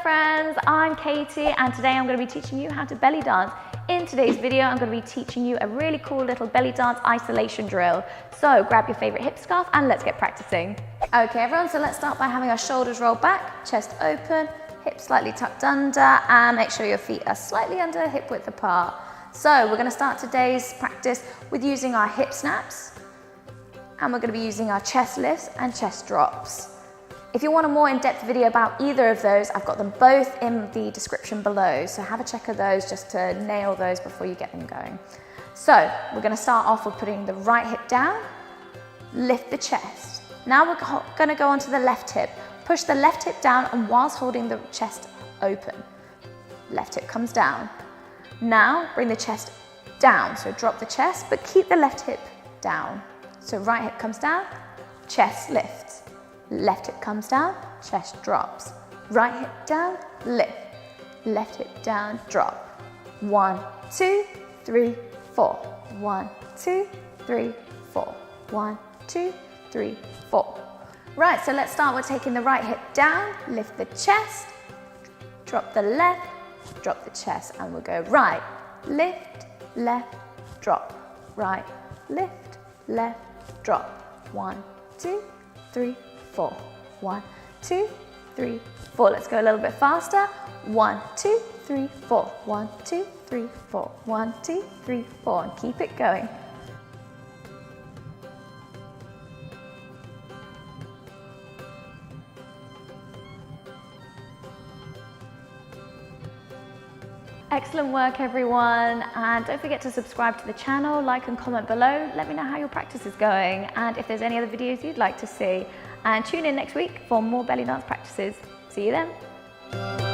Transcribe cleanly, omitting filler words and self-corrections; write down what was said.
friends, I'm Katie and today I'm going to be teaching you how to belly dance. In today's video I'm going to be teaching you a really cool little belly dance isolation drill. So grab your favourite hip scarf and let's get practicing. Okay everyone, so let's start by having our shoulders rolled back, chest open, hips slightly tucked under, and make sure your feet are slightly under hip width apart. So we're going to start today's practice with using our hip snaps, and we're going to be using our chest lifts and chest drops. If you want a more in-depth video about either of those, I've got them both in the description below, so have a check of those just to nail those before you get them going. So we're going to start off with putting the right hip down, lift the chest. Now we're going to go onto the left hip. Push the left hip down and whilst holding the chest open. Left hip comes down. Now bring the chest down, so drop the chest, but keep the left hip down. So right hip comes down, chest lifts. Left hip comes down, chest drops. Right hip down, lift. Left hip down, drop. 1, 2, 3, 4. 1, 2, 3, 4. 1, 2, 3, 4. Right, so let's start with taking the right hip down, lift the chest, drop the left, drop the chest, and we'll go right, lift, left, drop. Right, lift, left, drop. 1, 2, 3, 4. 1, 2, 3, 4. Let's go a little bit faster. 1, 2, 3, 4. 1, 2, 3, 4. 1, 2, 3, 4. And keep it going. Excellent work everyone, and don't forget to subscribe to the channel, like and comment below. Let me know how your practice is going and if there's any other videos you'd like to see. And tune in next week for more belly dance practices. See you then.